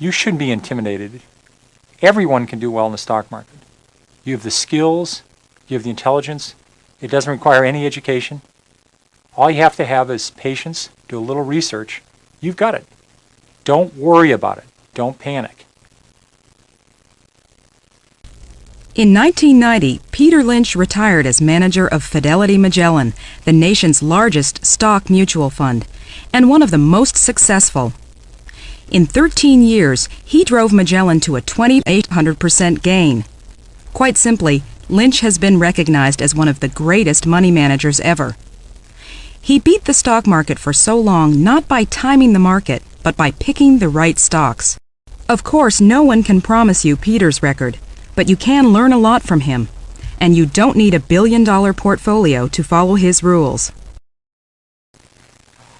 You shouldn't be intimidated. Everyone can do well in the stock market. You have the skills, you have the intelligence. It doesn't require any education. All you have to have is patience, do a little research. You've got it. Don't worry about it. Don't panic. In 1990, Peter Lynch retired as manager of Fidelity Magellan, the nation's largest stock mutual fund, and one of the most successful. In 13 years, he drove Magellan to a 2,800% gain. Quite simply, Lynch has been recognized as one of the greatest money managers ever. He beat the stock market for so long not by timing the market, but by picking the right stocks. Of course, no one can promise you Peter's record, but you can learn a lot from him, and you don't need a billion-dollar portfolio to follow his rules.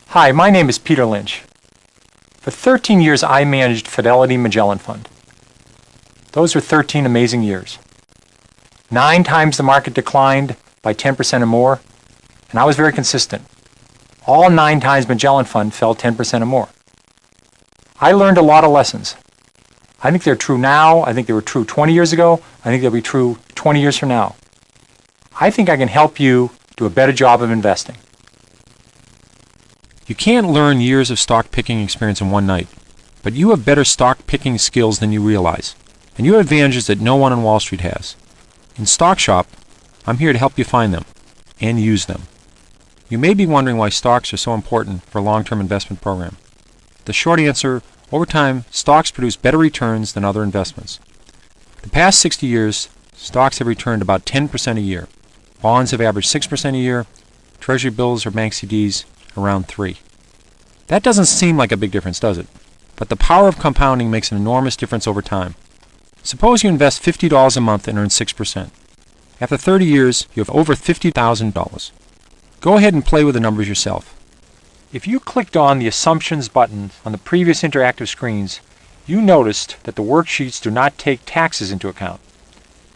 Hi, my name is Peter Lynch. For 13 years, I managed Fidelity Magellan Fund. Those were 13 amazing years. 9 times the market declined by 10% or more, and I was very consistent. All 9 times Magellan Fund fell 10% or more. I learned a lot of lessons. I think they're true now. I think they were true 20 years ago. I think they'll be true 20 years from now. I think I can help you do a better job of investing. You can't learn years of stock picking experience in one night, but you have better stock picking skills than you realize, and you have advantages that no one on Wall Street has. In Stock Shop, I'm here to help you find them and use them. You may be wondering why stocks are so important for a long-term investment program. The short answer: over time, stocks produce better returns than other investments. The past 60 years, stocks have returned about 10% a year. Bonds have averaged 6% a year. Treasury bills or bank CDs around 3%. That doesn't seem like a big difference, does it? But the power of compounding makes an enormous difference over time. Suppose you invest $50 a month and earn 6%. After 30 years, you have over $50,000. Go ahead and play with the numbers yourself. If you clicked on the Assumptions button on the previous interactive screens, you noticed that the worksheets do not take taxes into account.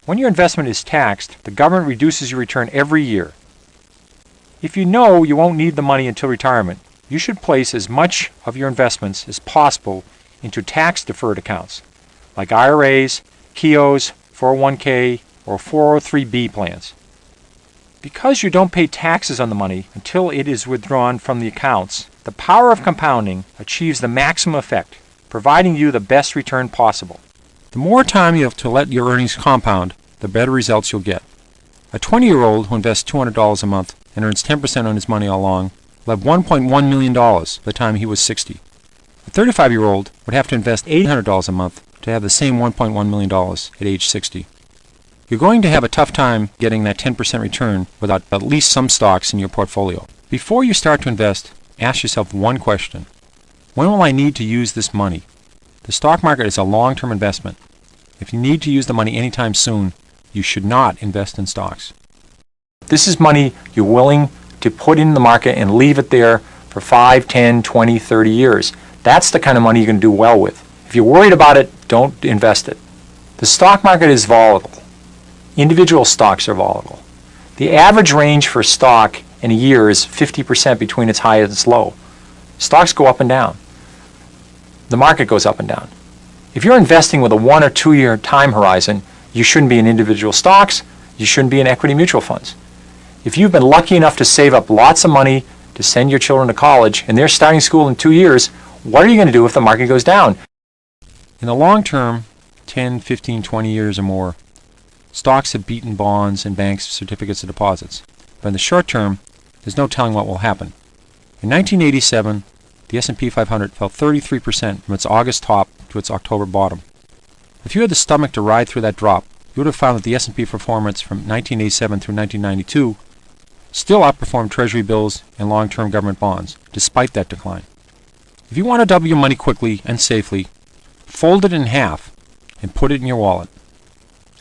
When your investment is taxed, the government reduces your return every year. If you know you won't need the money until retirement, you should place as much of your investments as possible into tax-deferred accounts, like IRAs, KEOs, 401k, or 403b plans. Because you don't pay taxes on the money until it is withdrawn from the accounts, the power of compounding achieves the maximum effect, providing you the best return possible. The more time you have to let your earnings compound, the better results you'll get. A 20-year-old who invests $200 a month and earns 10% on his money all along will have $1.1 million by the time he was 60. A 35-year-old would have to invest $800 a month to have the same $1.1 million at age 60. You're going to have a tough time getting that 10% return without at least some stocks in your portfolio. Before you start to invest, ask yourself one question: when will I need to use this money? The stock market is a long-term investment. If you need to use the money anytime soon, you should not invest in stocks. This is money you're willing to put in the market and leave it there for 5, 10, 20, 30 years. That's the kind of money you can do well with. If you're worried about it, don't invest it. The stock market is volatile. Individual stocks are volatile. The average range for a stock in a year is 50% between its high and its low. Stocks go up and down. The market goes up and down. If you're investing with a 1 or 2 year time horizon, you shouldn't be in individual stocks. You shouldn't be in equity mutual funds. If you've been lucky enough to save up lots of money to send your children to college and they're starting school in 2 years, what are you going to do if the market goes down? In the long term, 10, 15, 20 years or more, stocks have beaten bonds and banks' certificates of deposits. But in the short term, there's no telling what will happen. In 1987, the S&P 500 fell 33% from its August top to its October bottom. If you had the stomach to ride through that drop, you would have found that the S&P performance from 1987 through 1992 still outperformed Treasury bills and long-term government bonds, despite that decline. If you want to double your money quickly and safely, fold it in half and put it in your wallet.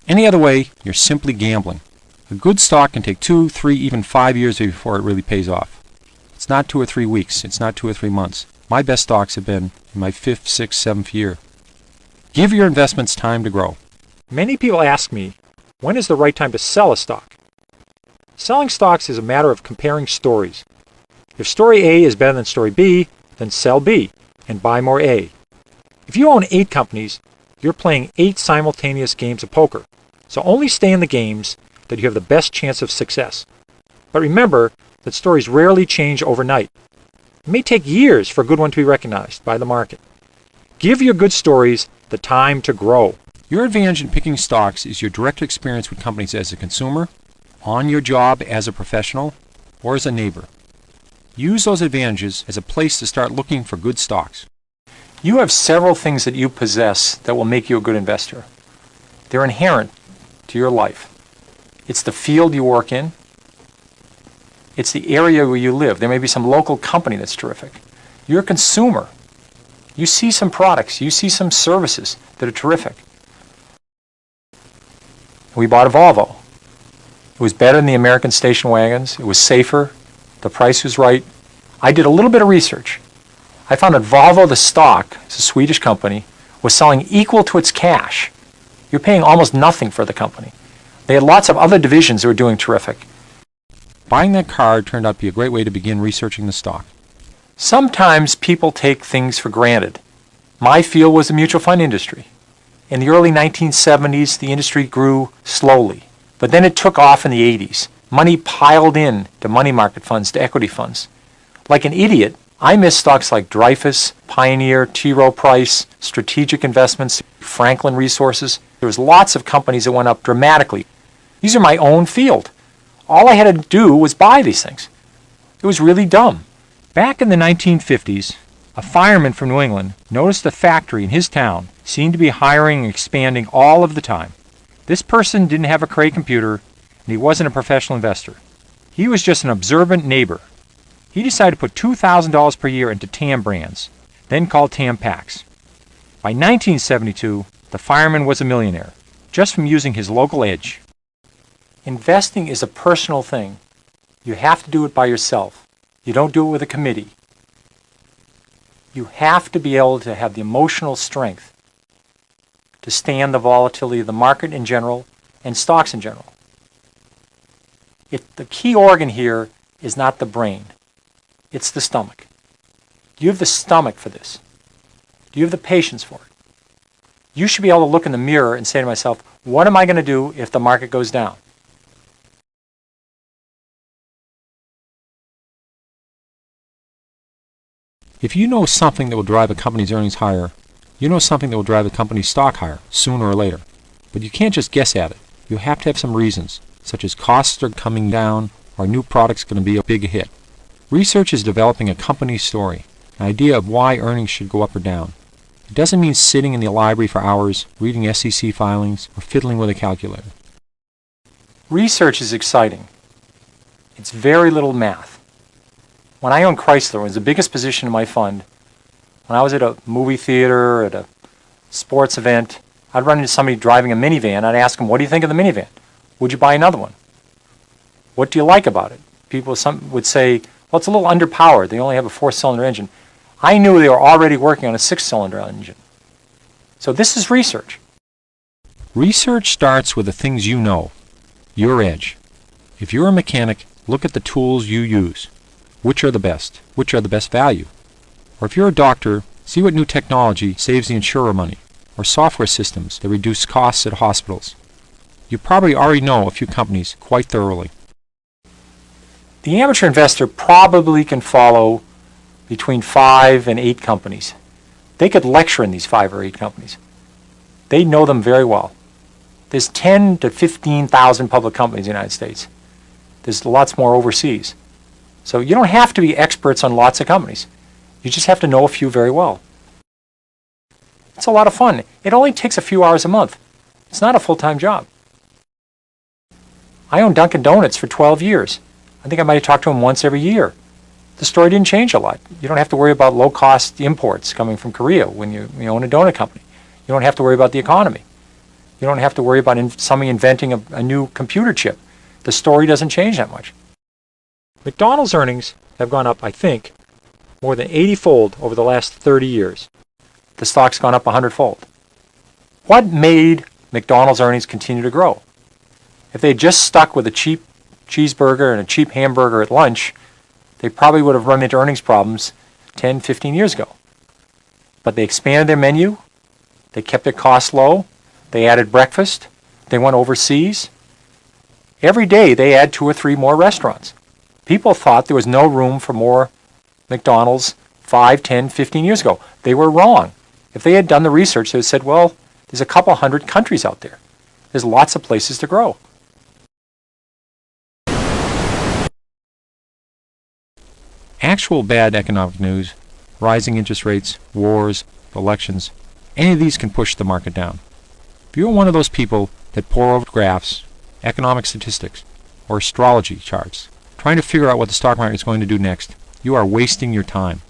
Any other way, you're simply gambling. A good stock can take 2, 3, even 5 years before it really pays off. It's not 2 or 3 weeks. It's not 2 or 3 months. My best stocks have been in my 5th, 6th, 7th year. Give your investments time to grow. Many people ask me, when is the right time to sell a stock? Selling stocks is a matter of comparing stories. If story A is better than story B, then sell B and buy more A. If you own 8 companies, you're playing 8 simultaneous games of poker. So only stay in the games that you have the best chance of success. But remember that stories rarely change overnight. It may take years for a good one to be recognized by the market. Give your good stories the time to grow. Your advantage in picking stocks is your direct experience with companies as a consumer, on your job as a professional, or as a neighbor. Use those advantages as a place to start looking for good stocks. You have several things that you possess that will make you a good investor. They're inherent to your life. It's the field you work in. It's the area where you live. There may be some local company that's terrific. You're a consumer. You see some products. You see some services that are terrific. We bought a Volvo. It was better than the American station wagons. It was safer. The price was right. I did a little bit of research. I found that Volvo, the stock, it's a Swedish company, was selling equal to its cash. You're paying almost nothing for the company. They had lots of other divisions that were doing terrific. Buying that car turned out to be a great way to begin researching the stock. Sometimes people take things for granted. My field was the mutual fund industry. In the early 1970s, the industry grew slowly, but then it took off in the 80s. Money piled in to money market funds, to equity funds. Like an idiot, I missed stocks like Dreyfus, Pioneer, T. Rowe Price, Strategic Investments, Franklin Resources. There was lots of companies that went up dramatically. These are my own field. All I had to do was buy these things. It was really dumb. Back in the 1950s, a fireman from New England noticed a factory in his town seemed to be hiring and expanding all of the time. This person didn't have a Cray computer, and he wasn't a professional investor. He was just an observant neighbor. He decided to put $2,000 per year into TAM brands, then called TAM packs. By 1972, the fireman was a millionaire, just from using his local edge. Investing is a personal thing. You have to do it by yourself. You don't do it with a committee. You have to be able to have the emotional strength to stand the volatility of the market in general and stocks in general. The key organ here is not the brain. It's the stomach. Do you have the stomach for this? Do you have the patience for it? You should be able to look in the mirror and say to myself, what am I going to do if the market goes down? If you know something that will drive a company's earnings higher, you know something that will drive a company's stock higher, sooner or later. But you can't just guess at it. You have to have some reasons, such as costs are coming down, or a new product's going to be a big hit. Research is developing a company's story, an idea of why earnings should go up or down. It doesn't mean sitting in the library for hours, reading SEC filings, or fiddling with a calculator. Research is exciting. It's very little math. When I owned Chrysler, it was the biggest position in my fund. When I was at a movie theater, at a sports event, I'd run into somebody driving a minivan. I'd ask them, what do you think of the minivan? Would you buy another one? What do you like about it? Some would say, well, it's a little underpowered. They only have a 4-cylinder engine. I knew they were already working on a 6-cylinder engine. So this is research. Research starts with the things you know, your edge. If you're a mechanic, look at the tools you use. Which are the best? Which are the best value? Or if you're a doctor, see what new technology saves the insurer money, or software systems that reduce costs at hospitals. You probably already know a few companies quite thoroughly. The amateur investor probably can follow between 5 and 8 companies. They could lecture in these 5 or 8 companies. They know them very well. There's 10 to 15,000 public companies in the United States. There's lots more overseas. So you don't have to be experts on lots of companies. You just have to know a few very well. It's a lot of fun. It only takes a few hours a month. It's not a full-time job. I owned Dunkin' Donuts for 12 years. I think I might have talked to them once every year. The story didn't change a lot. You don't have to worry about low-cost imports coming from Korea when you own a donut company. You don't have to worry about the economy. You don't have to worry about somebody inventing a new computer chip. The story doesn't change that much. McDonald's earnings have gone up, I think, more than 80-fold over the last 30 years. The stock's gone up 100-fold. What made McDonald's earnings continue to grow? If they just stuck with a cheap cheeseburger and a cheap hamburger at lunch, they probably would have run into earnings problems 10, 15 years ago. But they expanded their menu, they kept their costs low, they added breakfast, they went overseas. Every day they add 2 or 3 more restaurants. People thought there was no room for more McDonald's 5, 10, 15 years ago. They were wrong. If they had done the research, they would have said, well, there's a couple hundred countries out there. There's lots of places to grow. Actual bad economic news, rising interest rates, wars, elections, any of these can push the market down. If you're one of those people that pore over graphs, economic statistics, or astrology charts, trying to figure out what the stock market is going to do next, you are wasting your time.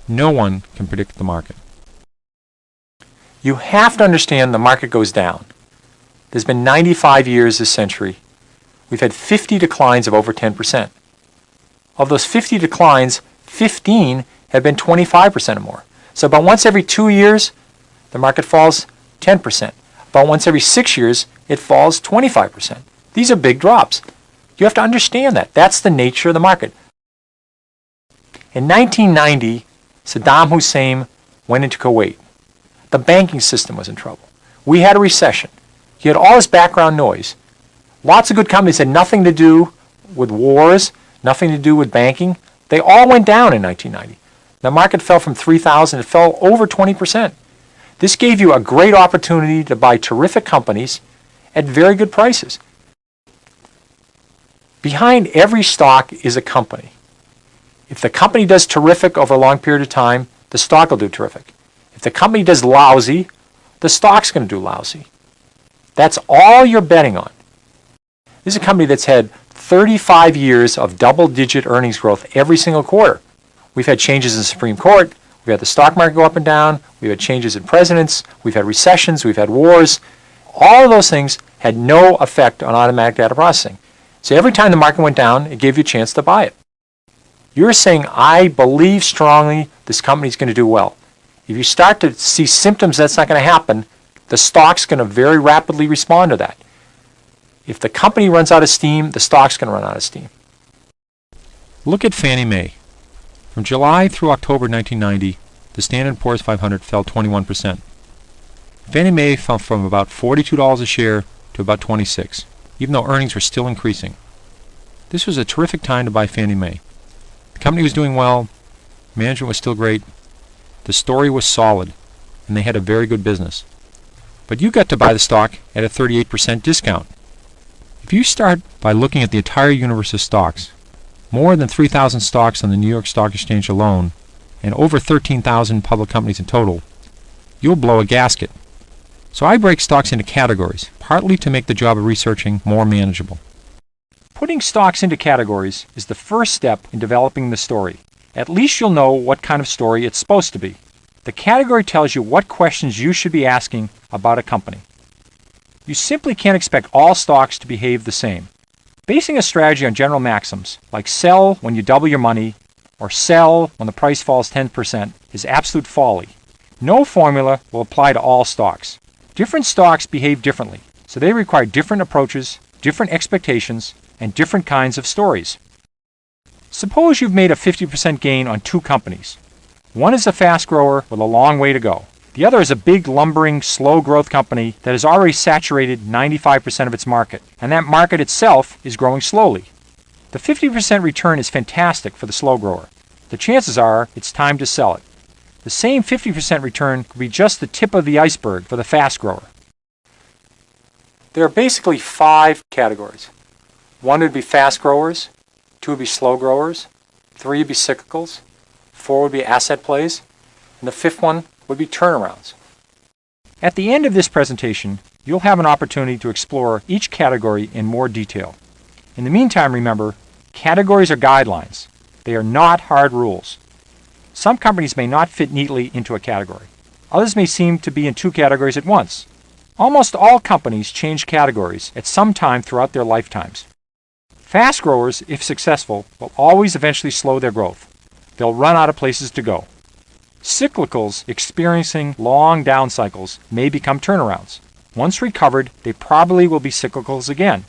No one can predict the market. You have to understand the market goes down. There's been 95 years this century. We've had 50 declines of over 10%. Of those 50 declines, 15 have been 25% or more. So about once every 2 years, the market falls 10%. About once every 6 years, it falls 25%. These are big drops. You have to understand that. That's the nature of the market. In 1990, Saddam Hussein went into Kuwait. The banking system was in trouble. We had a recession. You had all this background noise. Lots of good companies had nothing to do with wars, nothing to do with banking. They all went down in 1990. The market fell from 3,000, it fell over 20%. This gave you a great opportunity to buy terrific companies at very good prices. Behind every stock is a company. If the company does terrific over a long period of time, the stock will do terrific. If the company does lousy, the stock's going to do lousy. That's all you're betting on. This is a company that's had 35 years of double-digit earnings growth every single quarter. We've had changes in the Supreme Court. We've had the stock market go up and down. We've had changes in presidents. We've had recessions. We've had wars. All of those things had no effect on automatic data processing. So every time the market went down, it gave you a chance to buy it. You're saying, I believe strongly this company's going to do well. If you start to see symptoms that's not going to happen, the stock's going to very rapidly respond to that. If the company runs out of steam, the stock's going to run out of steam. Look at Fannie Mae. From July through October 1990, the Standard & Poor's 500 fell 21%. Fannie Mae fell from about $42 a share to about $26, even though earnings were still increasing. This was a terrific time to buy Fannie Mae. The company was doing well, management was still great, the story was solid, and they had a very good business. But you got to buy the stock at a 38% discount. If you start by looking at the entire universe of stocks, more than 3,000 stocks on the New York Stock Exchange alone, and over 13,000 public companies in total, you'll blow a gasket. So I break stocks into categories, partly to make the job of researching more manageable. Putting stocks into categories is the first step in developing the story. At least you'll know what kind of story it's supposed to be. The category tells you what questions you should be asking about a company. You simply can't expect all stocks to behave the same. Basing a strategy on general maxims, like sell when you double your money, or sell when the price falls 10%, is absolute folly. No formula will apply to all stocks. Different stocks behave differently, so they require different approaches, different expectations, and different kinds of stories. Suppose you've made a 50% gain on 2 companies. One is a fast grower with a long way to go. The other is a big, lumbering, slow growth company that has already saturated 95% of its market, and that market itself is growing slowly. The 50% return is fantastic for the slow grower. The chances are it's time to sell it. The same 50% return could be just the tip of the iceberg for the fast grower. There are basically 5 categories. 1 would be fast growers, 2 would be slow growers, 3 would be cyclicals, 4 would be asset plays, and the 5th one would be turnarounds. At the end of this presentation, you'll have an opportunity to explore each category in more detail. In the meantime, remember, categories are guidelines. They are not hard rules. Some companies may not fit neatly into a category. Others may seem to be in 2 categories at once. Almost all companies change categories at some time throughout their lifetimes. Fast growers, if successful, will always eventually slow their growth. They'll run out of places to go. Cyclicals experiencing long down cycles may become turnarounds. Once recovered, they probably will be cyclicals again.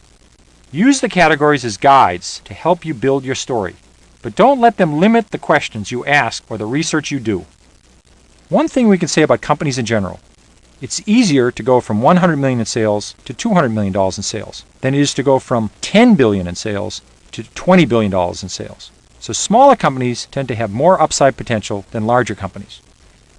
Use the categories as guides to help you build your story, but don't let them limit the questions you ask or the research you do. One thing we can say about companies in general, it's easier to go from $100 million in sales to $200 million in sales than it is to go from $10 billion in sales to $20 billion in sales. So smaller companies tend to have more upside potential than larger companies.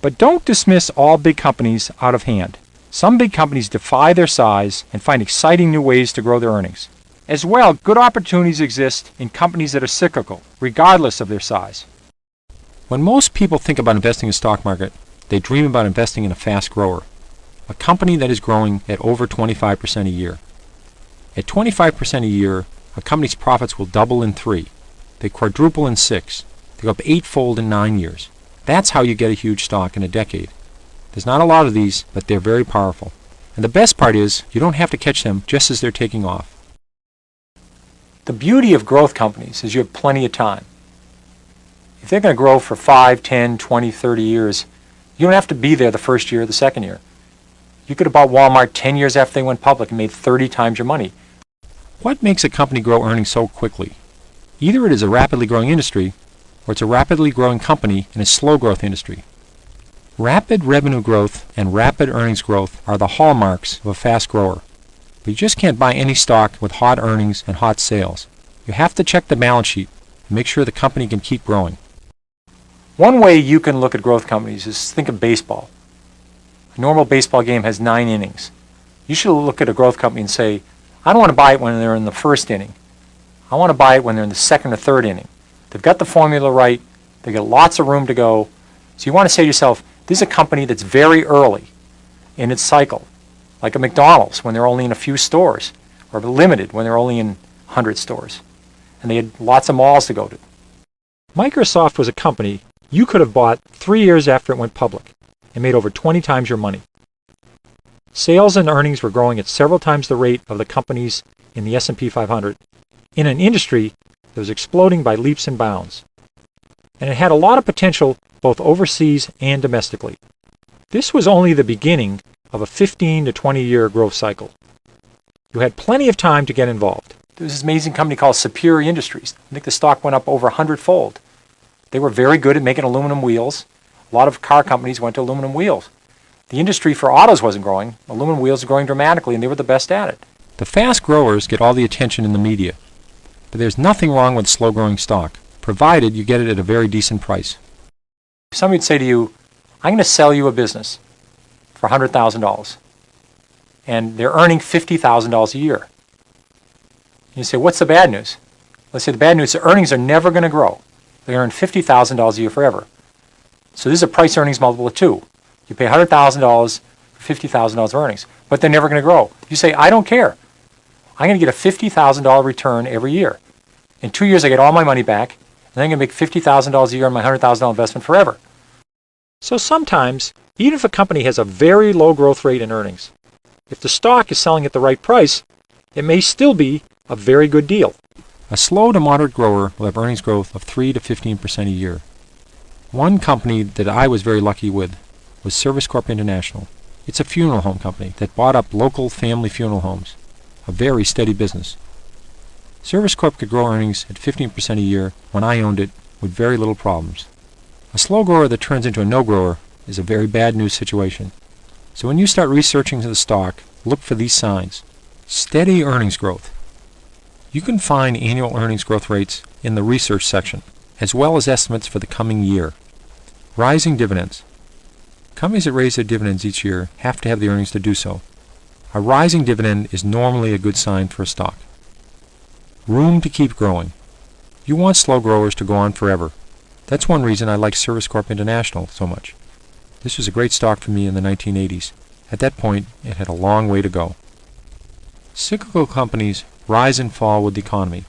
But don't dismiss all big companies out of hand. Some big companies defy their size and find exciting new ways to grow their earnings. As well, good opportunities exist in companies that are cyclical, regardless of their size. When most people think about investing in the stock market, they dream about investing in a fast grower, a company that is growing at over 25% a year. At 25% a year, a company's profits will double in 3. They quadruple in 6. They go up 8-fold in 9 years. That's how you get a huge stock in a decade. There's not a lot of these, but they're very powerful. And the best part is, you don't have to catch them just as they're taking off. The beauty of growth companies is you have plenty of time. If they're going to grow for 5, 10, 20, 30 years, you don't have to be there the first year or the second year. You could have bought Walmart 10 years after they went public and made 30 times your money. What makes a company grow earnings so quickly? Either it is a rapidly growing industry, or it's a rapidly growing company in a slow growth industry. Rapid revenue growth and rapid earnings growth are the hallmarks of a fast grower. But you just can't buy any stock with hot earnings and hot sales. You have to check the balance sheet and make sure the company can keep growing. One way you can look at growth companies is think of baseball. A normal baseball game has 9 innings. You should look at a growth company and say, I don't want to buy it when they're in the first inning. I want to buy it when they're in the second or third inning. They've got the formula right. They've got lots of room to go. So you want to say to yourself, this is a company that's very early in its cycle, like a McDonald's when they're only in a few stores, or Limited when they're only in 100 stores. And they had lots of malls to go to. Microsoft was a company you could have bought 3 years after it went public and made over 20 times your money. Sales and earnings were growing at several times the rate of the companies in the S&P 500 in an industry that was exploding by leaps and bounds. And it had a lot of potential both overseas and domestically. This was only the beginning of a 15 to 20 year growth cycle. You had plenty of time to get involved. There was this amazing company called Superior Industries. I think the stock went up over 100-fold. They were very good at making aluminum wheels. A lot of car companies went to aluminum wheels. The industry for autos wasn't growing. Aluminum wheels were growing dramatically, and they were the best at it. The fast growers get all the attention in the media. But there's nothing wrong with slow-growing stock, provided you get it at a very decent price. Somebody would say to you, I'm going to sell you a business for $100,000, and they're earning $50,000 a year. You say, what's the bad news? Let's say the bad news is the earnings are never going to grow. They earn $50,000 a year forever. So this is a price earnings multiple of 2. You pay $100,000 for $50,000 of earnings, but they're never going to grow. You say, I don't care. I'm going to get a $50,000 return every year. In 2 years, I get all my money back, and then I'm going to make $50,000 a year on my $100,000 investment forever. So sometimes, even if a company has a very low growth rate in earnings, if the stock is selling at the right price, it may still be a very good deal. A slow to moderate grower will have earnings growth of 3 to 15% a year. One company that I was very lucky with was Service Corp International. It's a funeral home company that bought up local family funeral homes, a very steady business. Service Corp could grow earnings at 15% a year when I owned it with very little problems. A slow grower that turns into a no-grower is a very bad news situation. So when you start researching the stock, look for these signs. Steady earnings growth. You can find annual earnings growth rates in the research section, as well as estimates for the coming year. Rising dividends. Companies that raise their dividends each year have to have the earnings to do so. A rising dividend is normally a good sign for a stock. Room to keep growing. You want slow growers to go on forever. That's one reason I like Service Corp International so much. This was a great stock for me in the 1980s. At that point, it had a long way to go. Cyclical companies rise and fall with the economy.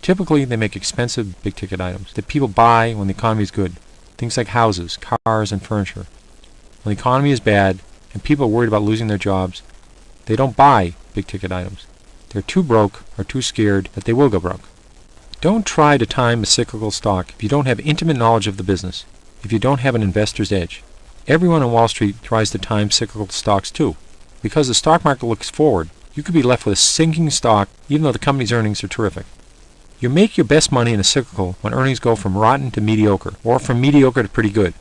Typically, they make expensive big-ticket items that people buy when the economy is good. Things like houses, cars, and furniture. When the economy is bad and people are worried about losing their jobs, they don't buy big-ticket items. They're too broke or too scared that they will go broke. Don't try to time a cyclical stock if you don't have intimate knowledge of the business, if you don't have an investor's edge. Everyone on Wall Street tries to time cyclical stocks too. Because the stock market looks forward, you could be left with a sinking stock even though the company's earnings are terrific. You make your best money in a cyclical when earnings go from rotten to mediocre, or from mediocre to pretty good.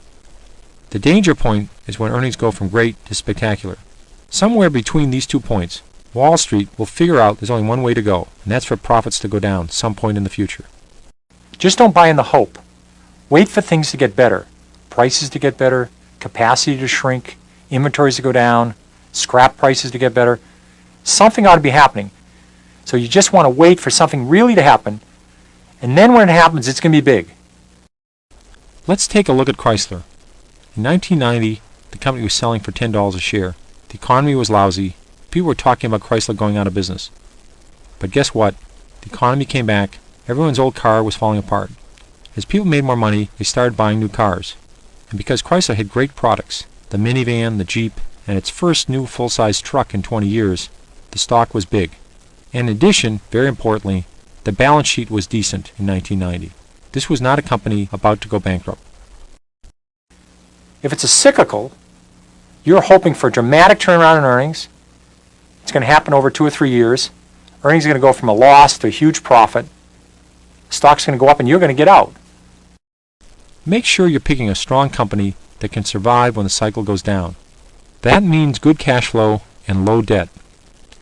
The danger point is when earnings go from great to spectacular. Somewhere between these 2 points, Wall Street will figure out there's only one way to go, and that's for profits to go down some point in the future. Just don't buy in the hope. Wait for things to get better. Prices to get better, capacity to shrink, inventories to go down, scrap prices to get better. Something ought to be happening. So you just want to wait for something really to happen, and then when it happens, it's going to be big. Let's take a look at Chrysler. In 1990, the company was selling for $10 a share. The economy was lousy. People were talking about Chrysler going out of business. But guess what? The economy came back. Everyone's old car was falling apart. As people made more money, they started buying new cars. And because Chrysler had great products, the minivan, the Jeep, and its first new full-size truck in 20 years, the stock was big. And in addition, very importantly, the balance sheet was decent in 1990. This was not a company about to go bankrupt. If it's a cyclical, you're hoping for a dramatic turnaround in earnings. It's going to happen over 2 or 3 years. Earnings are going to go from a loss to a huge profit. The stock's going to go up and you're going to get out. Make sure you're picking a strong company that can survive when the cycle goes down. That means good cash flow and low debt.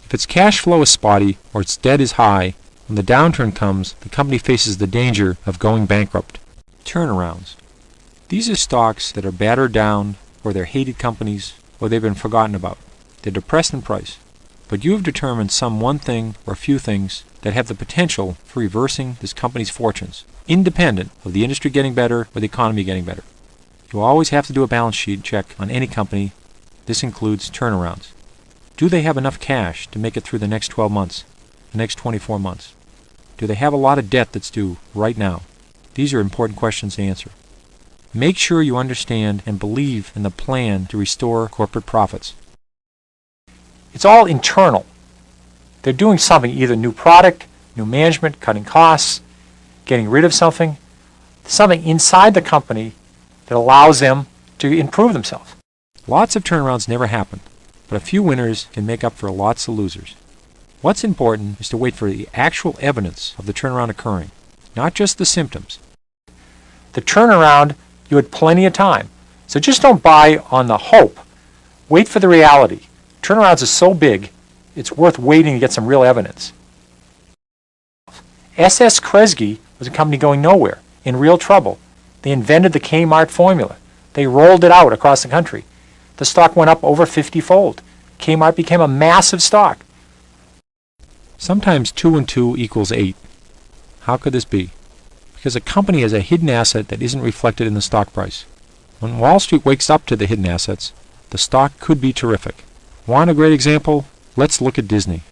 If its cash flow is spotty or its debt is high, when the downturn comes, the company faces the danger of going bankrupt. Turnarounds. These are stocks that are battered down, or they're hated companies, or they've been forgotten about. They're depressed in price. But you have determined some one thing or a few things that have the potential for reversing this company's fortunes, independent of the industry getting better or the economy getting better. You always have to do a balance sheet check on any company. This includes turnarounds. Do they have enough cash to make it through the next 12 months, the next 24 months? Do they have a lot of debt that's due right now? These are important questions to answer. Make sure you understand and believe in the plan to restore corporate profits. It's all internal. They're doing something, either new product, new management, cutting costs, getting rid of something inside the company that allows them to improve themselves. Lots of turnarounds never happen, but a few winners can make up for lots of losers. What's important is to wait for the actual evidence of the turnaround occurring, not just the symptoms. The turnaround, you had plenty of time. So just don't buy on the hope. Wait for the reality. Turnarounds are so big, it's worth waiting to get some real evidence. S.S. Kresge was a company going nowhere, in real trouble. They invented the Kmart formula. They rolled it out across the country. The stock went up over 50-fold. Kmart became a massive stock. Sometimes 2 and 2 equals 8. How could this be? Because a company has a hidden asset that isn't reflected in the stock price. When Wall Street wakes up to the hidden assets, the stock could be terrific. Want a great example? Let's look at Disney.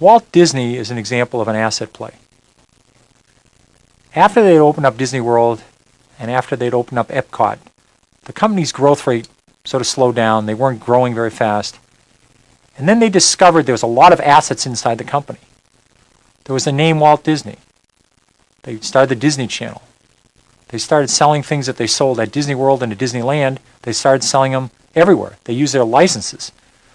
Walt Disney is an example of an asset play. After they'd opened up Disney World and after they'd opened up Epcot, the company's growth rate sort of slowed down. They weren't growing very fast. And then they discovered there was a lot of assets inside the company. There was the name Walt Disney. They started the Disney Channel. They started selling things that they sold at Disney World and at Disneyland. They started selling them everywhere. They used their licenses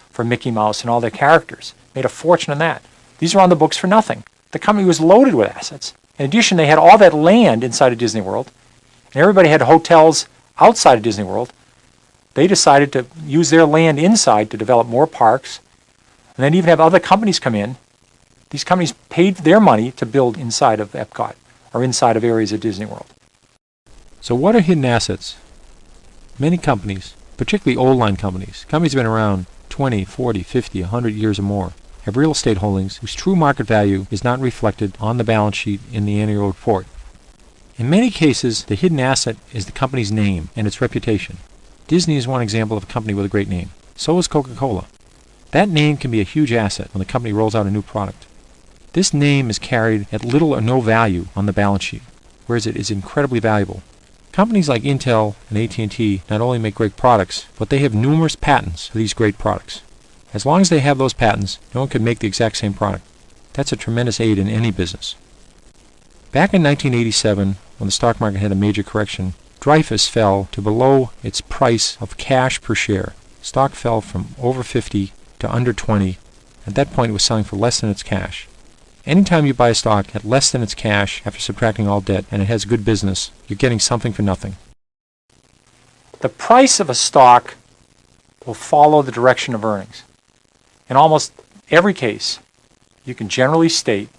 for Mickey Mouse and all their characters. Made a fortune on that. These are on the books for nothing. The company was loaded with assets. In addition, they had all that land inside of Disney World, and everybody had hotels outside of Disney World. They decided to use their land inside to develop more parks, and then even have other companies come in. These companies paid their money to build inside of Epcot or inside of areas of Disney World. So what are hidden assets? Many companies, particularly old line companies that have been around 20, 40, 50, 100 years or more, have real estate holdings whose true market value is not reflected on the balance sheet in the annual report. In many cases, the hidden asset is the company's name and its reputation. Disney is one example of a company with a great name. So is Coca-Cola. That name can be a huge asset when the company rolls out a new product. This name is carried at little or no value on the balance sheet, whereas it is incredibly valuable. Companies like Intel and AT&T not only make great products, but they have numerous patents for these great products. As long as they have those patents, no one can make the exact same product. That's a tremendous aid in any business. Back in 1987, when the stock market had a major correction, Dreyfus fell to below its price of cash per share. Stock fell from over 50 to under 20. At that point, it was selling for less than its cash. Anytime you buy a stock at less than its cash after subtracting all debt and it has good business, you're getting something for nothing. The price of a stock will follow the direction of earnings. In almost every case, you can generally state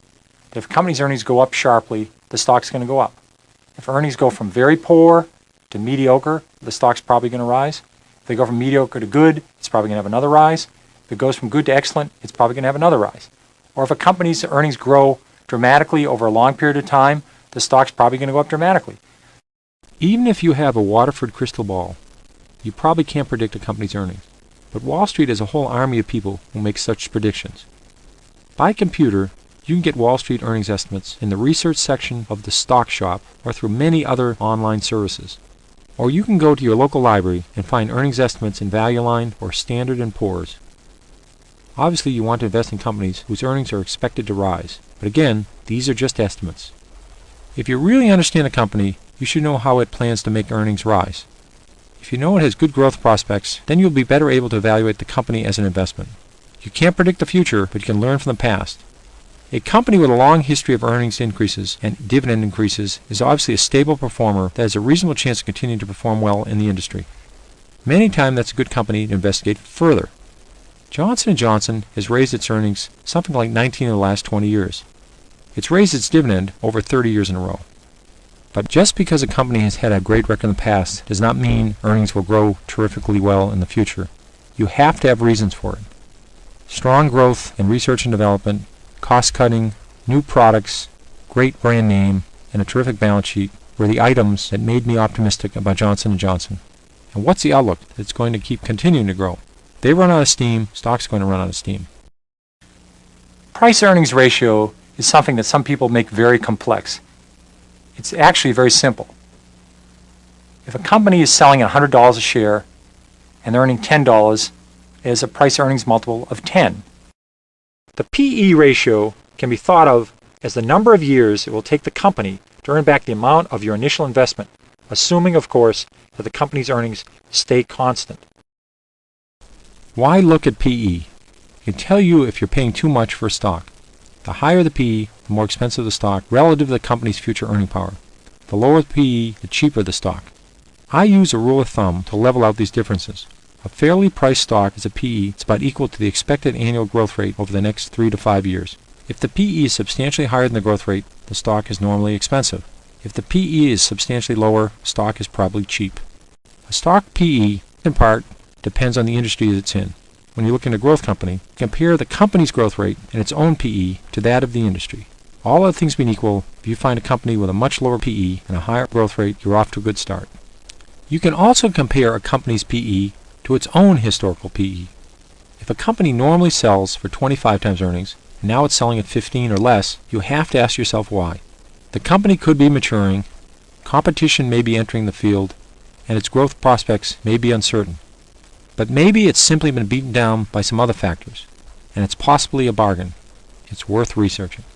that if a company's earnings go up sharply, the stock's going to go up. If earnings go from very poor to mediocre, the stock's probably going to rise. If they go from mediocre to good, it's probably going to have another rise. If it goes from good to excellent, it's probably going to have another rise. Or if a company's earnings grow dramatically over a long period of time, the stock's probably going to go up dramatically. Even if you have a Waterford crystal ball, you probably can't predict a company's earnings. But Wall Street is a whole army of people who make such predictions. By computer, you can get Wall Street earnings estimates in the research section of the stock shop or through many other online services. Or you can go to your local library and find earnings estimates in Value Line or Standard & Poor's. Obviously, you want to invest in companies whose earnings are expected to rise. But again, these are just estimates. If you really understand a company, you should know how it plans to make earnings rise. If you know it has good growth prospects, then you'll be better able to evaluate the company as an investment. You can't predict the future, but you can learn from the past. A company with a long history of earnings increases and dividend increases is obviously a stable performer that has a reasonable chance of continuing to perform well in the industry. Many times that's a good company to investigate further. Johnson & Johnson has raised its earnings something like 19 of the last 20 years. It's raised its dividend over 30 years in a row. But just because a company has had a great record in the past does not mean earnings will grow terrifically well in the future. You have to have reasons for it. Strong growth in research and development, cost-cutting, new products, great brand name, and a terrific balance sheet were the items that made me optimistic about Johnson & Johnson. And what's the outlook? It's going to keep continuing to grow. If they run out of steam, stock's going to run out of steam. Price-earnings ratio is something that some people make very complex. It's actually very simple. If a company is selling at $100 a share and they're earning $10, it has a price-earnings multiple of 10. The P/E ratio can be thought of as the number of years it will take the company to earn back the amount of your initial investment, assuming, of course, that the company's earnings stay constant. Why look at P/E? It can tell you if you're paying too much for a stock. The higher the P/E, the more expensive the stock relative to the company's future earning power. The lower the P/E, the cheaper the stock. I use a rule of thumb to level out these differences. A fairly priced stock has a P/E that's about equal to the expected annual growth rate over the next 3 to 5 years. If the P/E is substantially higher than the growth rate, the stock is normally expensive. If the P/E is substantially lower, the stock is probably cheap. A stock P/E, in part, depends on the industry that it's in. When you look into a growth company, compare the company's growth rate and its own P/E to that of the industry. All other things being equal, if you find a company with a much lower P/E and a higher growth rate, you're off to a good start. You can also compare a company's P/E to its own historical P/E. If a company normally sells for 25 times earnings, and now it's selling at 15 or less, you have to ask yourself why. The company could be maturing, competition may be entering the field, and its growth prospects may be uncertain. But maybe it's simply been beaten down by some other factors, and it's possibly a bargain. It's worth researching.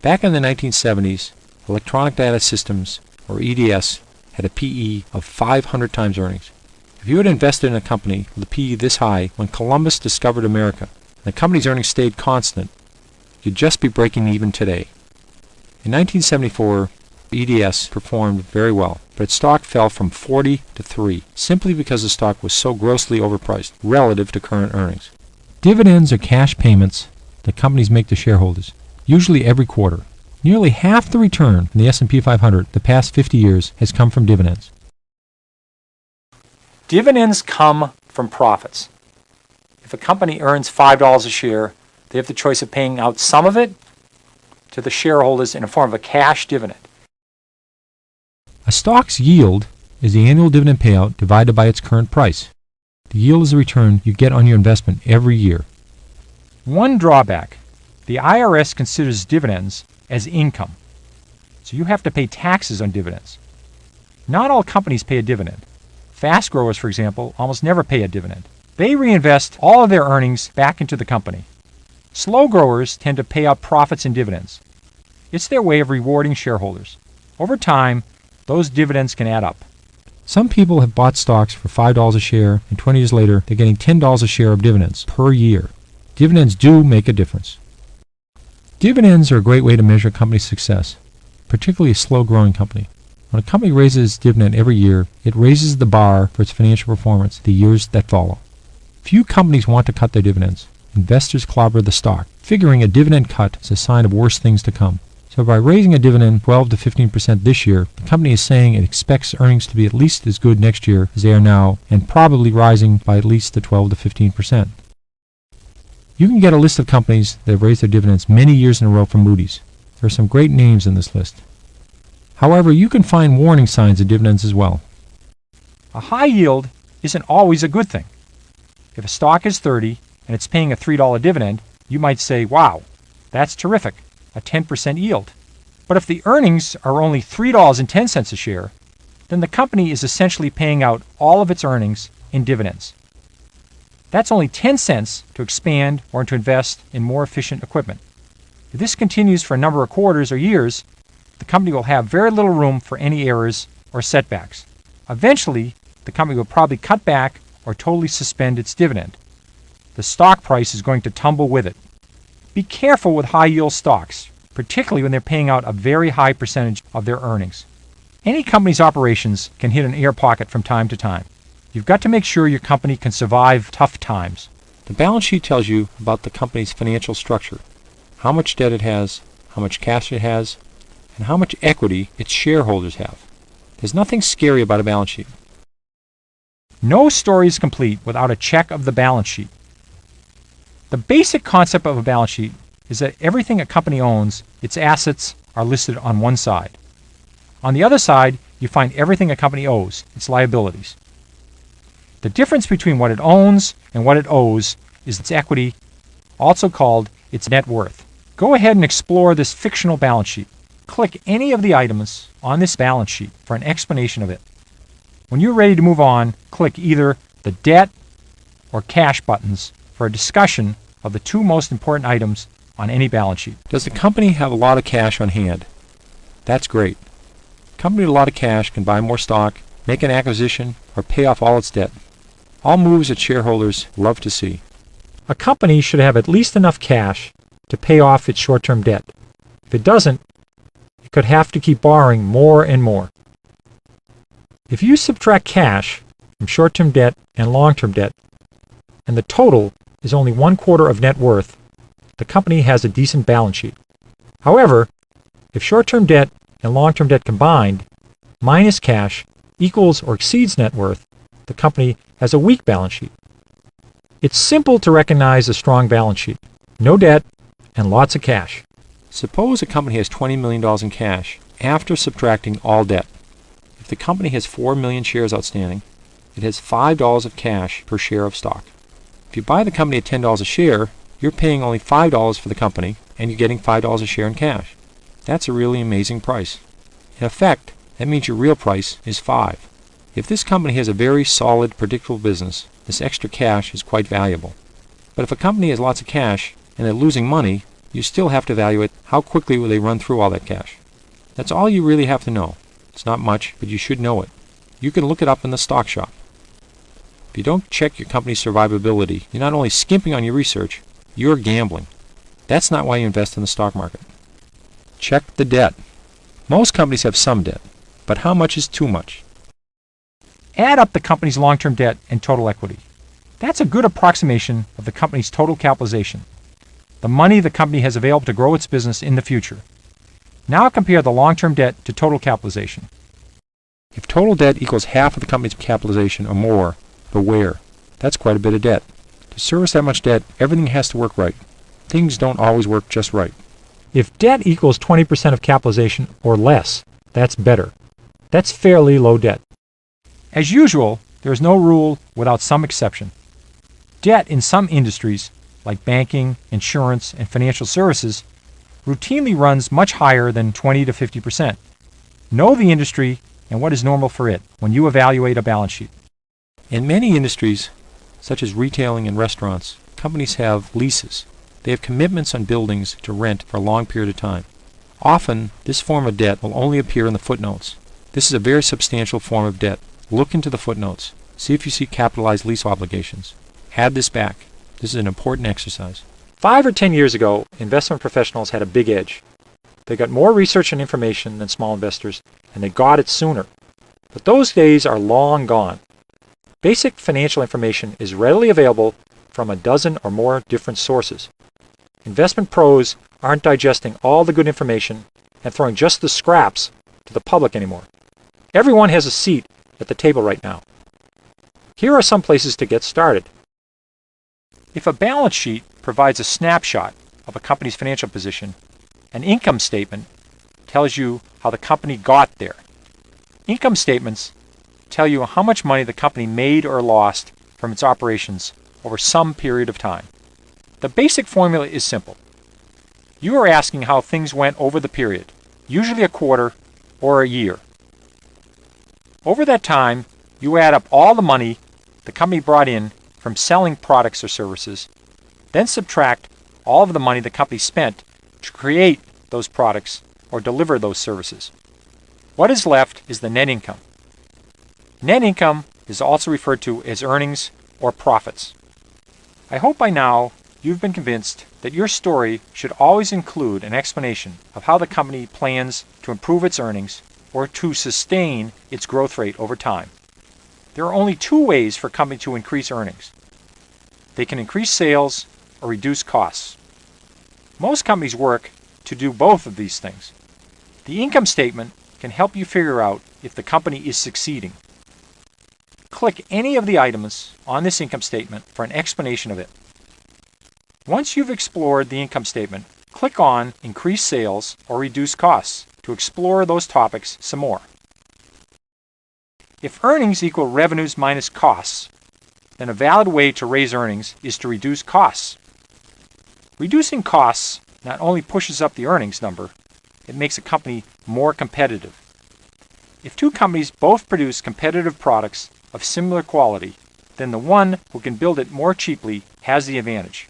Back in the 1970s, Electronic Data Systems, or EDS, had a P/E of 500 times earnings. If you had invested in a company with a P/E this high when Columbus discovered America, and the company's earnings stayed constant, you'd just be breaking even today. In 1974, EDS performed very well, but its stock fell from 40 to 3, simply because the stock was so grossly overpriced relative to current earnings. Dividends are cash payments that companies make to shareholders, usually every quarter. Nearly half the return in the S&P 500 the past 50 years has come from dividends. Dividends come from profits. If a company earns $5 a share, they have the choice of paying out some of it to the shareholders in the form of a cash dividend. A stock's yield is the annual dividend payout divided by its current price. The yield is the return you get on your investment every year. One drawback: the IRS considers dividends as income, so you have to pay taxes on dividends. Not all companies pay a dividend. Fast growers, for example, almost never pay a dividend. They reinvest all of their earnings back into the company. Slow growers tend to pay out profits and dividends. It's their way of rewarding shareholders. Over time, those dividends can add up. Some people have bought stocks for $5 a share, and 20 years later, they're getting $10 a share of dividends per year. Dividends do make a difference. Dividends are a great way to measure a company's success, particularly a slow-growing company. When a company raises its dividend every year, it raises the bar for its financial performance the years that follow. Few companies want to cut their dividends. Investors clobber the stock, figuring a dividend cut is a sign of worse things to come. So by raising a dividend 12 to 15% this year, the company is saying it expects earnings to be at least as good next year as they are now, and probably rising by at least the 12 to 15%. You can get a list of companies that have raised their dividends many years in a row from Moody's. There are some great names in this list. However, you can find warning signs of dividends as well. A high yield isn't always a good thing. If a stock is 30 and it's paying a $3 dividend, you might say, wow, that's terrific, a 10% yield. But if the earnings are only $3.10 a share, then the company is essentially paying out all of its earnings in dividends. That's only 10 cents to expand or to invest in more efficient equipment. If this continues for a number of quarters or years, the company will have very little room for any errors or setbacks. Eventually, the company will probably cut back or totally suspend its dividend. The stock price is going to tumble with it. Be careful with high-yield stocks, particularly when they're paying out a very high percentage of their earnings. Any company's operations can hit an air pocket from time to time. You've got to make sure your company can survive tough times. The balance sheet tells you about the company's financial structure, how much debt it has, how much cash it has, and how much equity its shareholders have. There's nothing scary about a balance sheet. No story is complete without a check of the balance sheet. The basic concept of a balance sheet is that everything a company owns, its assets, are listed on one side. On the other side, you find everything a company owes, its liabilities. The difference between what it owns and what it owes is its equity, also called its net worth. Go ahead and explore this fictional balance sheet. Click any of the items on this balance sheet for an explanation of it. When you're ready to move on, click either the debt or cash buttons for a discussion of the two most important items on any balance sheet. Does the company have a lot of cash on hand? That's great. A company with a lot of cash can buy more stock, make an acquisition, or pay off all its debt. All moves that shareholders love to see. A company should have at least enough cash to pay off its short-term debt. If it doesn't, it could have to keep borrowing more and more. If you subtract cash from short-term debt and long-term debt, and the total is only 1/4 of net worth, the company has a decent balance sheet. However, if short-term debt and long-term debt combined, minus cash, equals or exceeds net worth, the company has a weak balance sheet. It's simple to recognize a strong balance sheet. No debt and lots of cash. Suppose a company has $20 million in cash after subtracting all debt. If the company has 4 million shares outstanding, it has $5 of cash per share of stock. If you buy the company at $10 a share, you're paying only $5 for the company and you're getting $5 a share in cash. That's a really amazing price. In effect, that means your real price is $5. If this company has a very solid, predictable business, this extra cash is quite valuable. But if a company has lots of cash and they're losing money, you still have to evaluate how quickly will they run through all that cash. That's all you really have to know. It's not much, but you should know it. You can look it up in the stock shop. If you don't check your company's survivability, you're not only skimping on your research, you're gambling. That's not why you invest in the stock market. Check the debt. Most companies have some debt, but how much is too much? Add up the company's long-term debt and total equity. That's a good approximation of the company's total capitalization, the money the company has available to grow its business in the future. Now compare the long-term debt to total capitalization. If total debt equals half of the company's capitalization or more, beware. That's quite a bit of debt. To service that much debt, everything has to work right. Things don't always work just right. If debt equals 20% of capitalization or less, that's better. That's fairly low debt. As usual, there is no rule without some exception. Debt in some industries, like banking, insurance, and financial services, routinely runs much higher than 20 to 50%. Know the industry and what is normal for it when you evaluate a balance sheet. In many industries, such as retailing and restaurants, companies have leases. They have commitments on buildings to rent for a long period of time. Often, this form of debt will only appear in the footnotes. This is a very substantial form of debt. Look into the footnotes. See if you see capitalized lease obligations. Add this back. This is an important exercise. 5 or 10 years ago, investment professionals had a big edge. They got more research and information than small investors, and they got it sooner. But those days are long gone. Basic financial information is readily available from a dozen or more different sources. Investment pros aren't digesting all the good information and throwing just the scraps to the public anymore. Everyone has a seat at the table right now. Here are some places to get started. If a balance sheet provides a snapshot of a company's financial position, an income statement tells you how the company got there. Income statements tell you how much money the company made or lost from its operations over some period of time. The basic formula is simple. You are asking how things went over the period, usually a quarter or a year. Over that time, you add up all the money the company brought in from selling products or services, then subtract all of the money the company spent to create those products or deliver those services. What is left is the net income. Net income is also referred to as earnings or profits. I hope by now you've been convinced that your story should always include an explanation of how the company plans to improve its earnings or to sustain its growth rate over time. There are only two ways for a company to increase earnings. They can increase sales or reduce costs. Most companies work to do both of these things. The income statement can help you figure out if the company is succeeding. Click any of the items on this income statement for an explanation of it. Once you've explored the income statement, click on Increase Sales or Reduce Costs to explore those topics some more. If earnings equal revenues minus costs, then a valid way to raise earnings is to reduce costs. Reducing costs not only pushes up the earnings number, it makes a company more competitive. If two companies both produce competitive products of similar quality, then the one who can build it more cheaply has the advantage.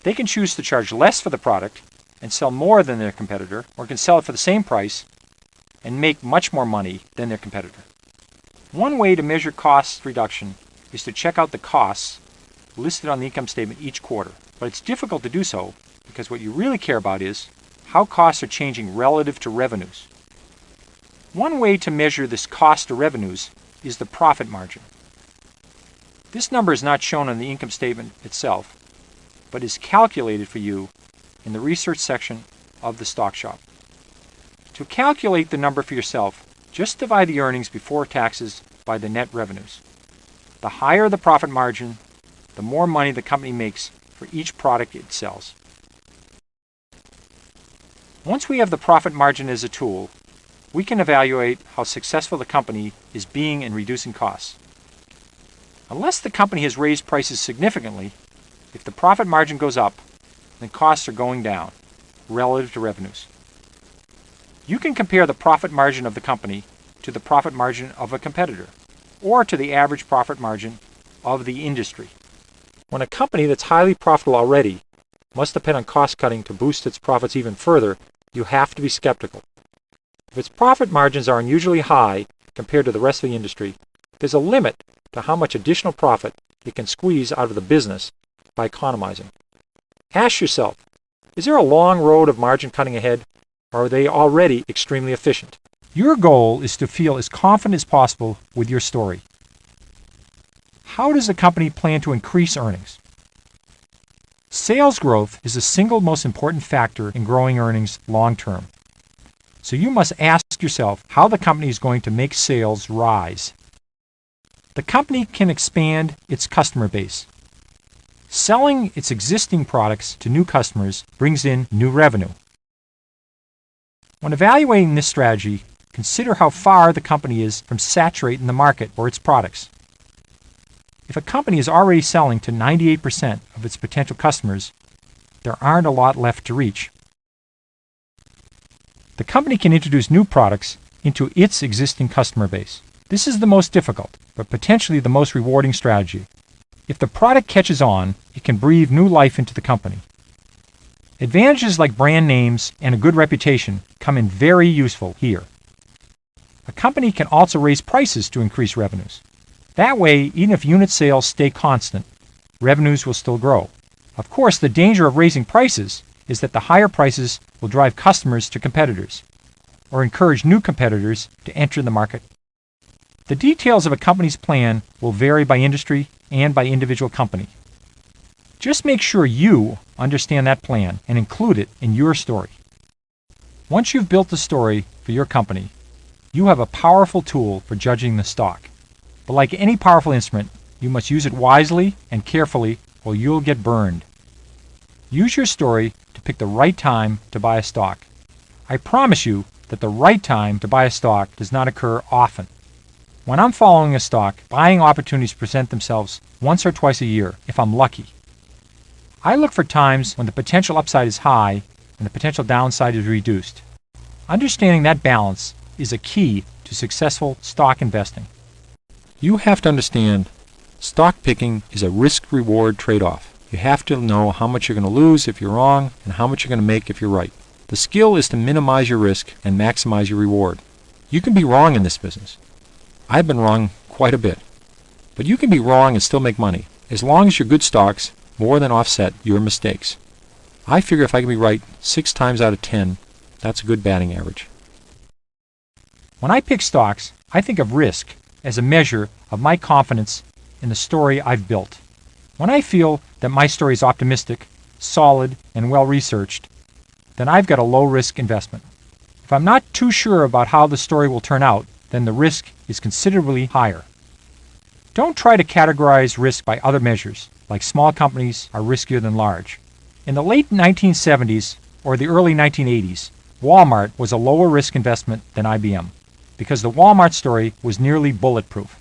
They can choose to charge less for the product and sell more than their competitor, or can sell it for the same price and make much more money than their competitor. One way to measure cost reduction is to check out the costs listed on the income statement each quarter. But it's difficult to do so because what you really care about is how costs are changing relative to revenues. One way to measure this cost to revenues is the profit margin. This number is not shown on the income statement itself, but is calculated for you in the research section of the stock shop. To calculate the number for yourself, just divide the earnings before taxes by the net revenues. The higher the profit margin, the more money the company makes for each product it sells. Once we have the profit margin as a tool, we can evaluate how successful the company is being in reducing costs. Unless the company has raised prices significantly, if the profit margin goes up, then costs are going down relative to revenues. You can compare the profit margin of the company to the profit margin of a competitor, or to the average profit margin of the industry. When a company that's highly profitable already must depend on cost cutting to boost its profits even further, you have to be skeptical. If its profit margins are unusually high compared to the rest of the industry, there's a limit to how much additional profit it can squeeze out of the business by economizing. Ask yourself, is there a long road of margin cutting ahead, or are they already extremely efficient? Your goal is to feel as confident as possible with your story. How does the company plan to increase earnings? Sales growth is the single most important factor in growing earnings long term. So you must ask yourself how the company is going to make sales rise. The company can expand its customer base. Selling its existing products to new customers brings in new revenue. When evaluating this strategy, consider how far the company is from saturating the market for its products. If a company is already selling to 98% of its potential customers, there aren't a lot left to reach. The company can introduce new products into its existing customer base. This is the most difficult, but potentially the most rewarding strategy. If the product catches on, it can breathe new life into the company. Advantages like brand names and a good reputation come in very useful here. A company can also raise prices to increase revenues. That way, even if unit sales stay constant, revenues will still grow. Of course, the danger of raising prices is that the higher prices will drive customers to competitors or encourage new competitors to enter the market. The details of a company's plan will vary by industry and by individual company. Just make sure you understand that plan and include it in your story. Once you've built the story for your company, you have a powerful tool for judging the stock. But like any powerful instrument, you must use it wisely and carefully or you'll get burned. Use your story to pick the right time to buy a stock. I promise you that the right time to buy a stock does not occur often. When I'm following a stock, buying opportunities present themselves once or twice a year, if I'm lucky. I look for times when the potential upside is high and the potential downside is reduced. Understanding that balance is a key to successful stock investing. You have to understand, stock picking is a risk-reward trade-off. You have to know how much you're going to lose if you're wrong and how much you're going to make if you're right. The skill is to minimize your risk and maximize your reward. You can be wrong in this business. I've been wrong quite a bit. But you can be wrong and still make money, as long as your good stocks more than offset your mistakes. I figure if I can be right 6 times out of 10, that's a good batting average. When I pick stocks, I think of risk as a measure of my confidence in the story I've built. When I feel that my story is optimistic, solid, and well-researched, then I've got a low-risk investment. If I'm not too sure about how the story will turn out, then the risk is considerably higher. Don't try to categorize risk by other measures, like small companies are riskier than large. In the late 1970s or the early 1980s, Walmart was a lower risk investment than IBM because the Walmart story was nearly bulletproof.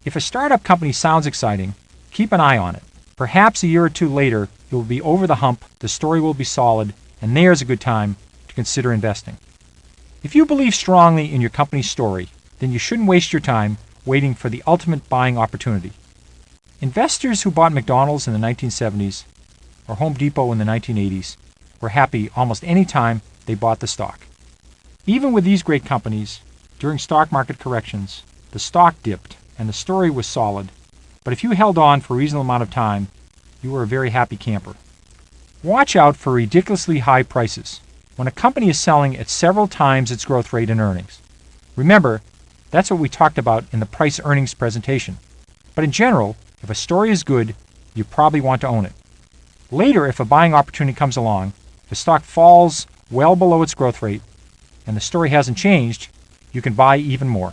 If a startup company sounds exciting, keep an eye on it. Perhaps a year or two later, it will be over the hump, the story will be solid, and there's a good time to consider investing. If you believe strongly in your company's story, then you shouldn't waste your time waiting for the ultimate buying opportunity. Investors who bought McDonald's in the 1970s or Home Depot in the 1980s were happy almost any time they bought the stock. Even with these great companies, during stock market corrections, the stock dipped and the story was solid, but if you held on for a reasonable amount of time, you were a very happy camper. Watch out for ridiculously high prices when a company is selling at several times its growth rate in earnings. Remember, that's what we talked about in the price earnings presentation. But in general, if a story is good, you probably want to own it. Later, if a buying opportunity comes along, the stock falls well below its growth rate, and the story hasn't changed, you can buy even more.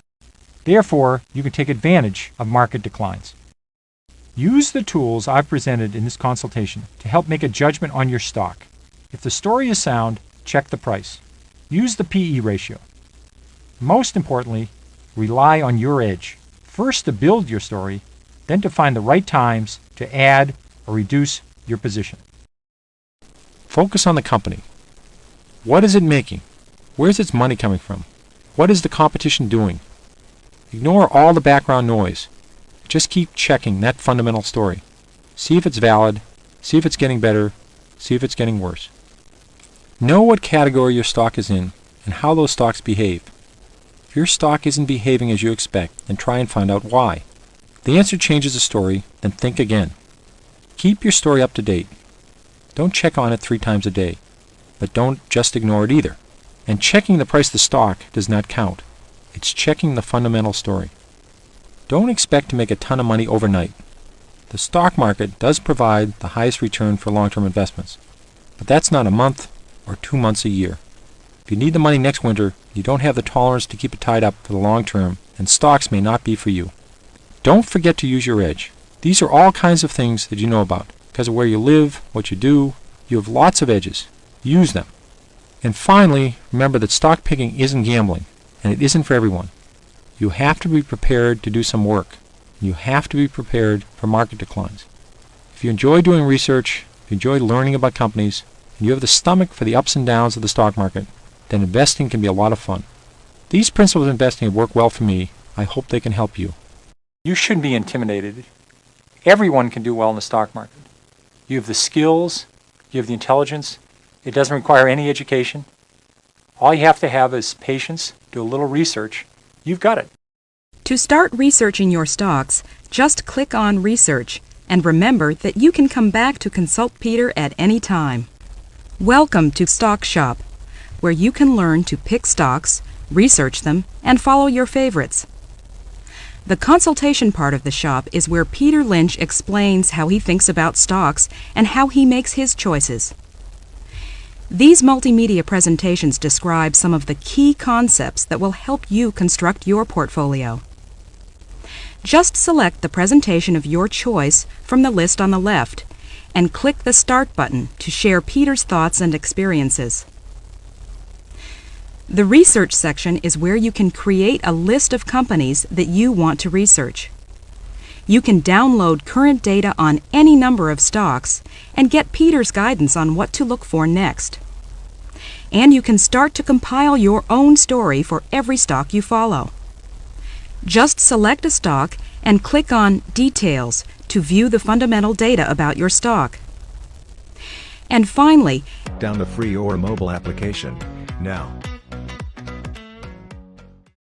Therefore, you can take advantage of market declines. Use the tools I've presented in this consultation to help make a judgment on your stock. If the story is sound, check the price. Use the PE ratio. Most importantly, rely on your edge. First to build your story, then to find the right times to add or reduce your position. Focus on the company. What is it making? Where's its money coming from? What is the competition doing? Ignore all the background noise. Just keep checking that fundamental story. See if it's valid, see if it's getting better, see if it's getting worse. Know what category your stock is in and how those stocks behave. If your stock isn't behaving as you expect, then try and find out why. If the answer changes the story, then think again. Keep your story up to date. Don't check on it 3 times a day, but don't just ignore it either. And checking the price of the stock does not count. It's checking the fundamental story. Don't expect to make a ton of money overnight. The stock market does provide the highest return for long-term investments, but that's not a month or 2 months a year. If you need the money next winter, you don't have the tolerance to keep it tied up for the long term, and stocks may not be for you. Don't forget to use your edge. These are all kinds of things that you know about. Because of where you live, what you do, you have lots of edges. Use them. And finally, remember that stock picking isn't gambling, and it isn't for everyone. You have to be prepared to do some work. You have to be prepared for market declines. If you enjoy doing research, if you enjoy learning about companies, and you have the stomach for the ups and downs of the stock market, then investing can be a lot of fun. These principles of investing have worked well for me. I hope they can help you. You shouldn't be intimidated. Everyone can do well in the stock market. You have the skills, you have the intelligence. It doesn't require any education. All you have to have is patience, do a little research. You've got it. To start researching your stocks, just click on Research and remember that you can come back to consult Peter at any time. Welcome to Stock Shop, where you can learn to pick stocks, research them, and follow your favorites. The consultation part of the shop is where Peter Lynch explains how he thinks about stocks and how he makes his choices. These multimedia presentations describe some of the key concepts that will help you construct your portfolio. Just select the presentation of your choice from the list on the left and click the Start button to share Peter's thoughts and experiences. The Research section is where you can create a list of companies that you want to research. You can download current data on any number of stocks and get Peter's guidance on what to look for next. And you can start to compile your own story for every stock you follow. Just select a stock and click on Details to view the fundamental data about your stock. And finally, Down the free or mobile application now.